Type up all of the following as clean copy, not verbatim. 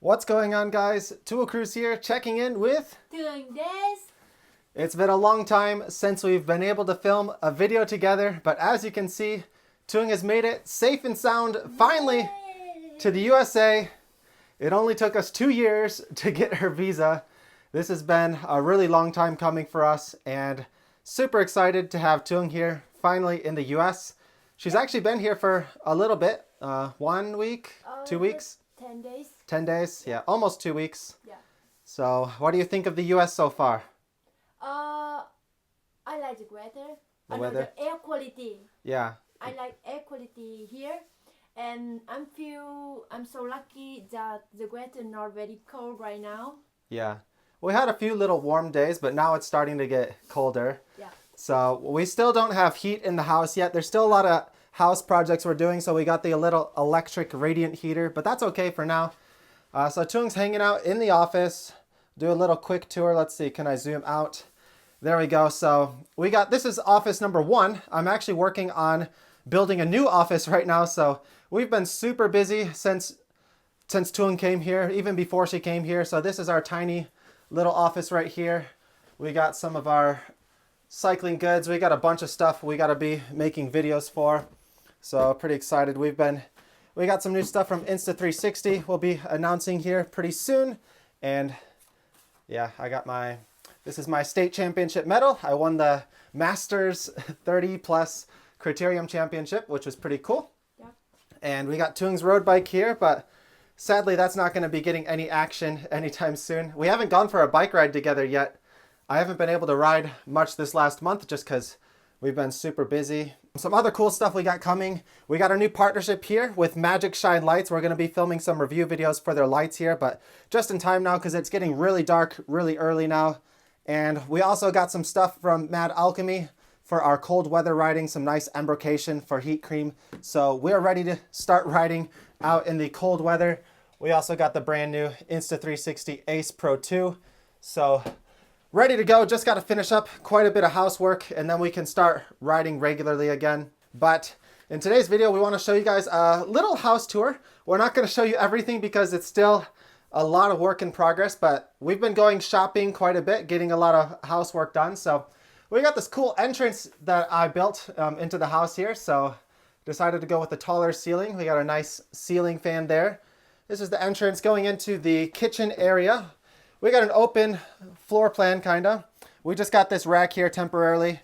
What's going on, guys? Thuong Cruz here, checking in with Thuong des. It's been a long time since we've been able to film a video together, but as you can see, Thuong has made it safe and sound finally to the USA. It only took us 2 years to get her visa. This has been a really long time coming for us, and super excited to have Thuong here finally in the US. She's actually been here for a little bit, 1 week, 2 weeks? 10 days. 10 days? Yeah, almost 2 weeks. Yeah. So, what do you think of the US so far? I like the weather. The weather? The air quality. Yeah. I like air quality here, and I'm so lucky that the weather not very cold right now. Yeah. We had a few little warm days, but now it's starting to get colder. Yeah. So, we still don't have heat in the house yet. There's still a lot of house projects we're doing, so we got the little electric radiant heater, but that's okay for now. So Thuong's hanging out in the office. Do a little quick tour. Let's see, can I zoom out? There we go. So this is office number 1. I'm actually working on building a new office right now, so we've been super busy since Thuong came here, even before she came here. So this is our tiny little office right here. We got some of our cycling goods. We got a bunch of stuff we got to be making videos for. So pretty excited. We got some new stuff from Insta360 we'll be announcing here pretty soon. And yeah, this is my state championship medal. I won the Masters 30 plus Criterium Championship, which was pretty cool. Yeah. And we got Thuong's road bike here, but sadly that's not going to be getting any action anytime soon. We haven't gone for a bike ride together yet. I haven't been able to ride much this last month just because we've been super busy. Some other cool stuff we got coming. We got our new partnership here with Magic Shine Lights. We're going to be filming some review videos for their lights here, but just in time now because it's getting really dark really early now. And we also got some stuff from Mad Alchemy for our cold weather riding, some nice embrocation for heat cream. So we're ready to start riding out in the cold weather. We also got the brand new Insta360 Ace Pro 2. So ready to go, just got to finish up quite a bit of housework and then we can start riding regularly again. But in today's video, we want to show you guys a little house tour. We're not going to show you everything because it's still a lot of work in progress, but we've been going shopping quite a bit, getting a lot of housework done. So we got this cool entrance that I built into the house here. So decided to go with the taller ceiling. We got a nice ceiling fan there. This is the entrance going into the kitchen area. We got an open floor plan, kind of. We just got this rack here temporarily.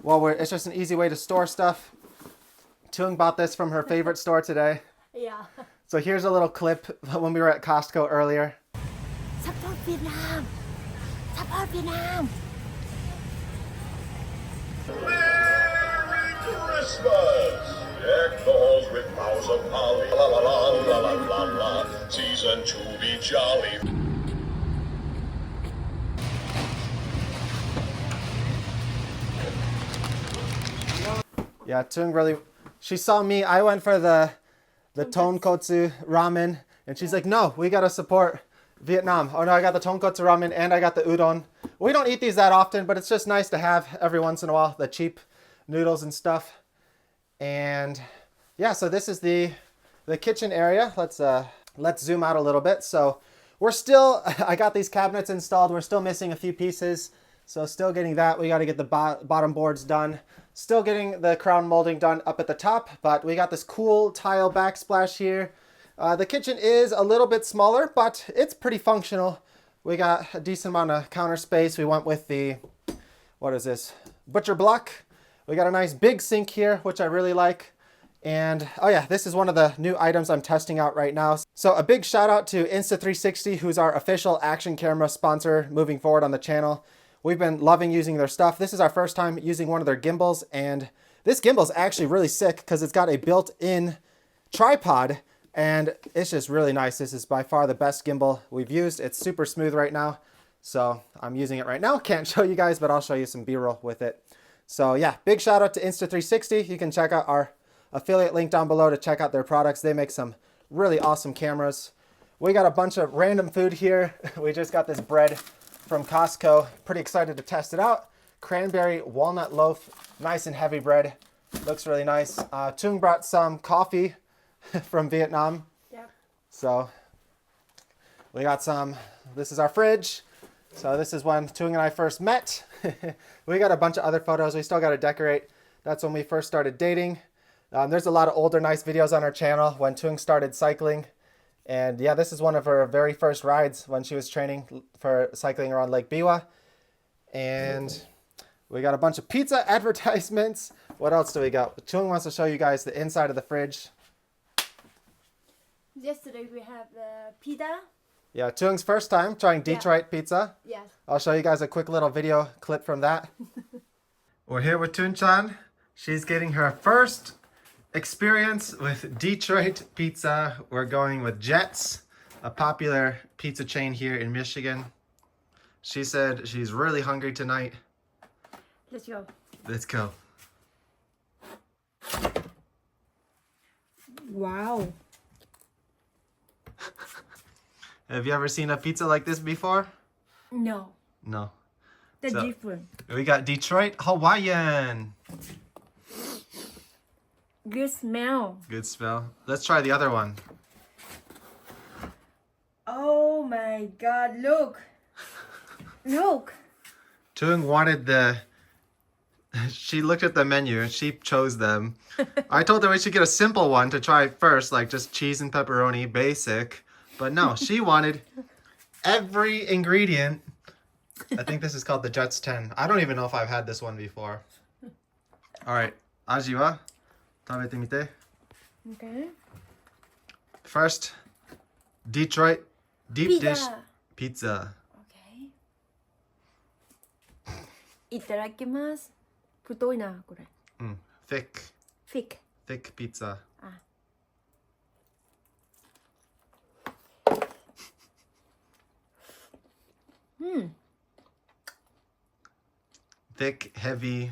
It's just an easy way to store stuff. Thuong bought this from her favorite store today. Yeah. So here's a little clip when we were at Costco earlier. Support Vietnam! Support Vietnam! Merry Christmas! Deck the halls with boughs of holly. La la la la la la la. Season to be jolly. Yeah, Thuong really, she saw me. I went for the tonkotsu ramen, and she's like, no, we got to support Vietnam. Oh no, I got the tonkotsu ramen and I got the udon. We don't eat these that often, but it's just nice to have every once in a while, the cheap noodles and stuff. And yeah, so this is the kitchen area. Let's zoom out a little bit. So I got these cabinets installed. We're still missing a few pieces. So still getting that. We got to get the bottom boards done. Still getting the crown molding done up at the top, but we got this cool tile backsplash here. The kitchen is a little bit smaller, but it's pretty functional. We got a decent amount of counter space. We went with the, what is this? Butcher block. We got a nice big sink here, which I really like. And oh yeah, this is one of the new items I'm testing out right now. So a big shout out to Insta360, who's our official action camera sponsor moving forward on the channel. We've been loving using their stuff. This is our first time using one of their gimbals, and this gimbal is actually really sick because it's got a built-in tripod, and it's just really nice. This is by far the best gimbal we've used. It's super smooth right now, so I'm using it right now. Can't show you guys, but I'll show you some B-roll with it. So yeah, big shout out to Insta360. You can check out our affiliate link down below to check out their products. They make some really awesome cameras. We got a bunch of random food here. We just got this bread from Costco. Pretty excited to test it out. Cranberry walnut loaf, nice and heavy bread. Looks really nice. Thuong brought some coffee from Vietnam. Yep. So We got some, this is our fridge. So this is when Thuong and I first met. We got a bunch of other photos we still got to decorate. That's when we first started dating. There's a lot of older nice videos on our channel when Thuong started cycling. And yeah, this is one of her very first rides when she was training for cycling around Lake Biwa. And we got a bunch of pizza advertisements. What else do we got? Thuong wants to show you guys the inside of the fridge. Yesterday we have the pita. Yeah, Thuong's first time trying Detroit pizza. Yes. I'll show you guys a quick little video clip from that. We're here with Thuong-chan. She's getting her first experience with Detroit pizza. We're going with Jets, a popular pizza chain here in Michigan. She said she's really hungry tonight. Let's go. Let's go. Wow. Have you ever seen a pizza like this before? No. No. They're So- different. We got Detroit Hawaiian. Good smell. Good smell. Let's try the other one. Oh my god, look. Look. Thuong wanted the... She looked at the menu and she chose them. I told her we should get a simple one to try first, like just cheese and pepperoni, basic. But no, she wanted every ingredient. I think this is called the Jets 10. I don't even know if I've had this one before. All right, aji wa tabete mite. Okay. First, Detroit deep Pizza. dish pizza. Okay. いただきます。太いな、これ。Thick, Thick. thick pizza. Thick, heavy.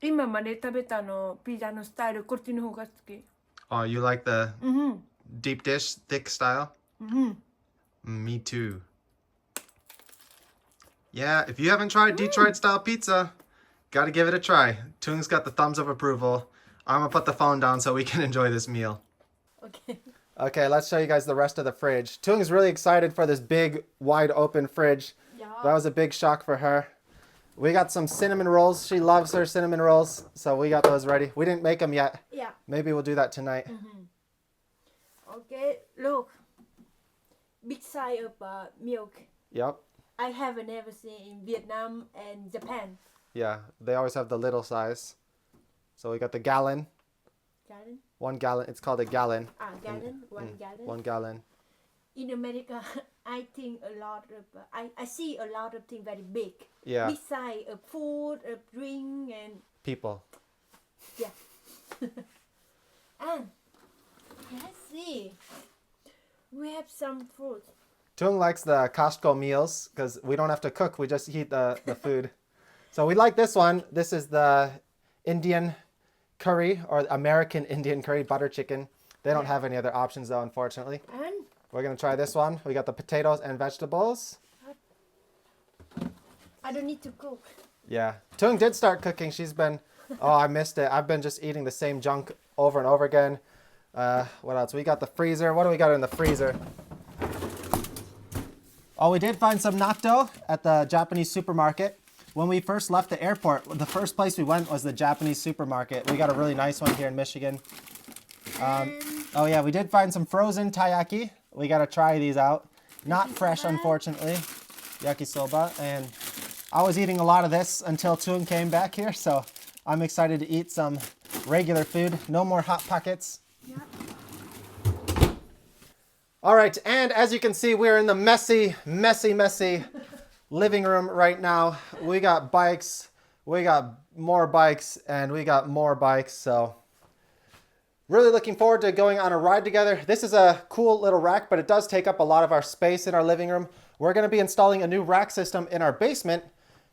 今まで食べたのピザのスタイルこっちの方が好き。 Oh, you like the deep dish, thick style? Me too. Yeah, if you haven't tried Detroit style pizza, gotta give it a try. Thuong's got the thumbs of approval. I'm gonna put the phone down so we can enjoy this meal. Okay. Okay, let's show you guys the rest of the fridge. Thuong is really excited for this big, wide open fridge. Yeah. That was a big shock for her. We got some cinnamon rolls. She loves her cinnamon rolls, so we got those ready. We didn't make them yet. Yeah. Maybe we'll do that tonight. Okay. Look. Big size of milk. Yep. I haven't ever seen in Vietnam and Japan. Yeah, they always have the little size. So we got the gallon. Gallon? 1 gallon. It's called a gallon. Gallon. 1 gallon. 1 gallon. In America, I think a lot of I see a lot of things very big. Yeah. Big size of food, of drink, and People. yeah. And let's see. We have some fruit. Thuong likes the Costco meals because we don't have to cook. We just heat the food. So we like this one. This is the Indian curry or American Indian curry, butter chicken. They don't have any other options though, unfortunately. And We're going to try this one. We got the potatoes and vegetables. I don't need to cook. Yeah. Thuong did start cooking. She's been, oh, I missed it. I've been just eating the same junk over and over again. What else? We got the freezer. What do we got in the freezer? Oh, we did find some natto at the Japanese supermarket. When we first left the airport, the first place we went was the Japanese supermarket. We got a really nice one here in Michigan. Oh yeah, we did find some frozen taiyaki. We got to try these out. Not fresh, unfortunately. Yakisoba. And I was eating a lot of this until Thuong came back here, so I'm excited to eat some regular food. No more Hot Pockets. Yeah. All right, and as you can see, we're in the messy living room right now. We got bikes, we got more bikes, and we got more bikes, so really looking forward to going on a ride together. This is a cool little rack, but it does take up a lot of our space in our living room. We're gonna be installing a new rack system in our basement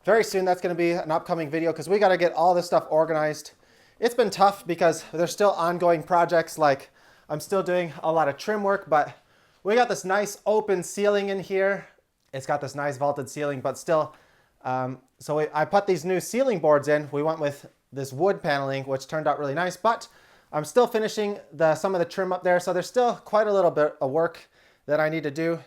very soon. That's gonna be an upcoming video because we gotta get all this stuff organized. It's been tough because there's still ongoing projects, like I'm still doing a lot of trim work, but we got this nice open ceiling in here. It's got this nice vaulted ceiling, but still, I put these new ceiling boards in. We went with this wood paneling, which turned out really nice, but I'm still finishing some of the trim up there, so there's still quite a little bit of work that I need to do.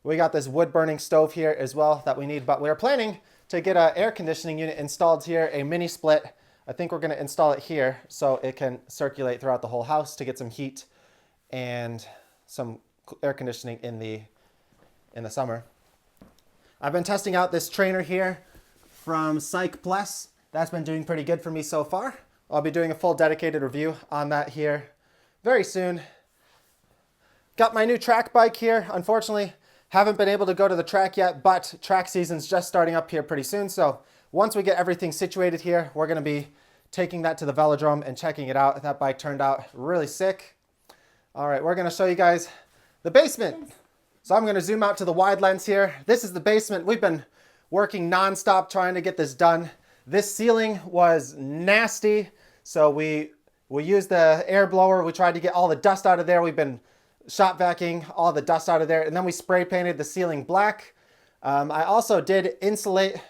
We got this wood burning stove here as well that we need, but we're planning to get an air conditioning unit installed here, a mini split. I think we're going to install it here so it can circulate throughout the whole house to get some heat and some air conditioning in the summer. I've been testing out this trainer here from Psych Plus. That's been doing pretty good for me so far. I'll be doing a full dedicated review on that here very soon. Got my new track bike here. Unfortunately, haven't been able to go to the track yet, but track season's just starting up here pretty soon. So once we get everything situated here, we're gonna be taking that to the velodrome and checking it out. That bike turned out really sick. All right, we're gonna show you guys the basement. So I'm gonna zoom out to the wide lens here. This is the basement. We've been working nonstop trying to get this done. This ceiling was nasty. So we used the air blower. We tried to get all the dust out of there. We've been shop vacuuming all the dust out of there. And then we spray painted the ceiling black. I also did re-insulate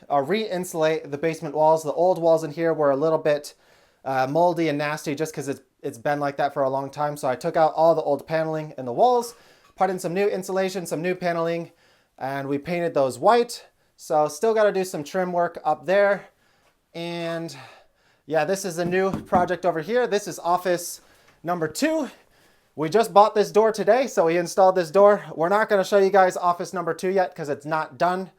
the basement walls. The old walls in here were a little bit moldy and nasty just because it's been like that for a long time. So I took out all the old paneling in the walls, put in some new insulation, some new paneling, and we painted those white. So still got to do some trim work up there. And yeah, this is a new project over here. This is office number 2. We just bought this door today, so we installed this door. We're not going to show you guys office number 2 yet because it's not done.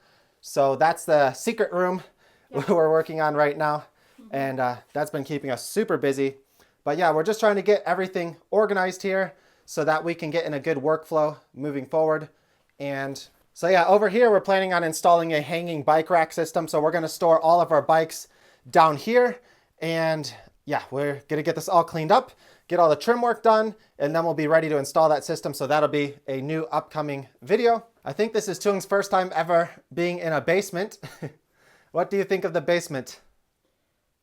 So that's the secret room we're working on right now. And that's been keeping us super busy. But yeah, we're just trying to get everything organized here so that we can get in a good workflow moving forward. And so yeah, over here, we're planning on installing a hanging bike rack system. So we're going to store all of our bikes down here. And yeah, we're going to get this all cleaned up, get all the trim work done, and then we'll be ready to install that system. So that'll be a new upcoming video. I think this is Thuong's first time ever being in a basement. What do you think of the basement?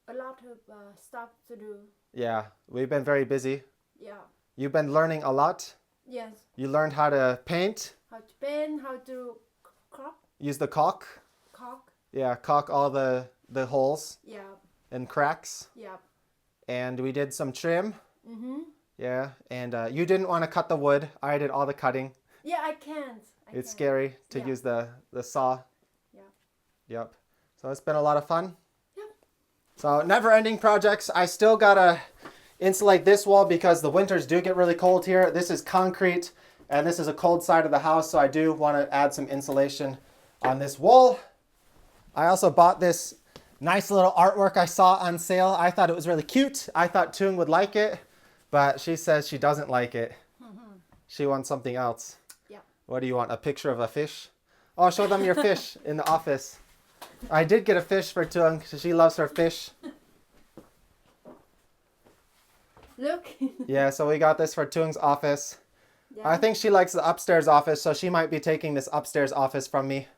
A lot of stuff to do. Yeah, we've been very busy. Yeah. You've been learning a lot. Yes. You learned how to paint. How to paint, how to caulk. Use the caulk. Caulk. Yeah, caulk all the holes Yeah. and cracks. Yeah. And we did some trim. Mm-hmm. Yeah, and you didn't want to cut the wood. I did all the cutting. Yeah, I can't. It's scary to use the saw. Yeah. Yep. So it's been a lot of fun. Yep. So never-ending projects. I still gotta insulate this wall because the winters do get really cold here. This is concrete, and this is a cold side of the house, so I do want to add some insulation on this wall. I also bought this nice little artwork I saw on sale. I thought it was really cute. I thought Thuong would like it, but she says she doesn't like it. Mm-hmm. She wants something else. Yeah. What do you want? A picture of a fish? Oh, show them your fish in the office. I did get a fish for Thuong because she loves her fish. Look. Yeah, so we got this for Thuong's office. Yeah. I think she likes the upstairs office, so she might be taking this upstairs office from me.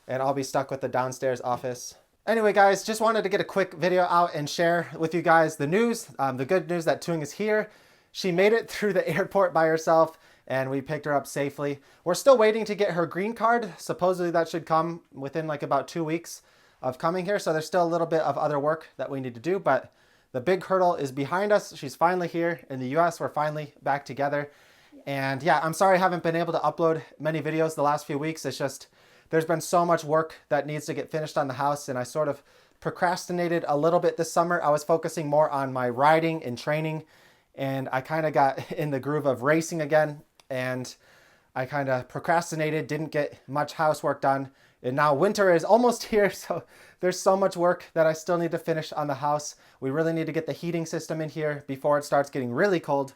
And I'll be stuck with the downstairs office. Anyway, guys, just wanted to get a quick video out and share with you guys the news. The good news that Thuong is here. She made it through the airport by herself, and we picked her up safely. We're still waiting to get her green card. Supposedly that should come within like about 2 weeks of coming here. So there's still a little bit of other work that we need to do, but the big hurdle is behind us. She's finally here in the US. We're finally back together. And yeah, I'm sorry I haven't been able to upload many videos the last few weeks. It's just, there's been so much work that needs to get finished on the house, and I sort of procrastinated a little bit this summer. I was focusing more on my riding and training, and I kind of got in the groove of racing again, and I kind of procrastinated, didn't get much housework done. And now winter is almost here, so there's so much work that I still need to finish on the house. We really need to get the heating system in here before it starts getting really cold.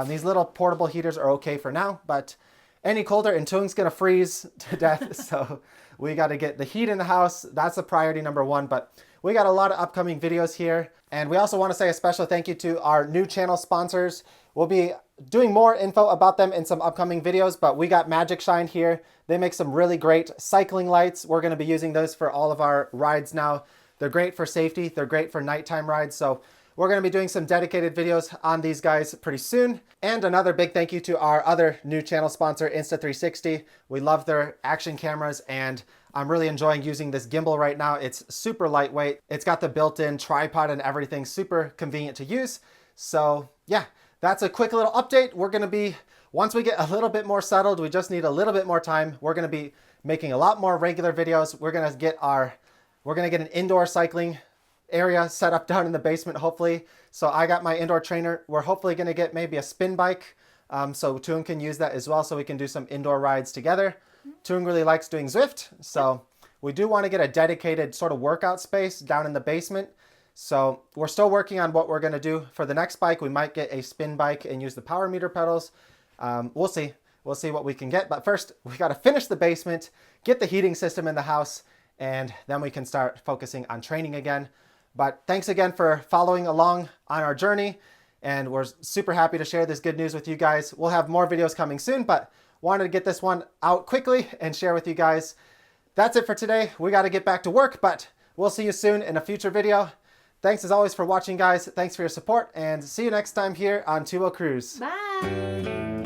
These little portable heaters are okay for now, but any colder and Thuong's gonna freeze to death. So we got to get the heat in the house. That's a priority number 1, but we got a lot of upcoming videos here. And we also want to say a special thank you to our new channel sponsors. We'll be doing more info about them in some upcoming videos, but we got Magic Shine here. They make some really great cycling lights. We're going to be using those for all of our rides now. They're great for safety. They're great for nighttime rides. So we're going to be doing some dedicated videos on these guys pretty soon. And another big thank you to our other new channel sponsor, Insta360. We love their action cameras, and I'm really enjoying using this gimbal right now. It's super lightweight. It's got the built-in tripod and everything, super convenient to use. So yeah, that's a quick little update. We're going to be, once we get a little bit more settled, we just need a little bit more time. We're going to be making a lot more regular videos. We're going to get an indoor cycling area set up down in the basement, hopefully. So I got my indoor trainer. We're hopefully going to get maybe a spin bike. So Thuong can use that as well, so we can do some indoor rides together. Thuong really likes doing Zwift. So we do want to get a dedicated sort of workout space down in the basement. So we're still working on what we're going to do for the next bike. We might get a spin bike and use the power meter pedals. We'll see. We'll see what we can get. But first, we got to finish the basement, get the heating system in the house, and then we can start focusing on training again. But thanks again for following along on our journey. And we're super happy to share this good news with you guys. We'll have more videos coming soon, but wanted to get this one out quickly and share with you guys. That's it for today. We got to get back to work, but we'll see you soon in a future video. Thanks as always for watching, guys. Thanks for your support, and see you next time here on Tuo Cruise. Bye.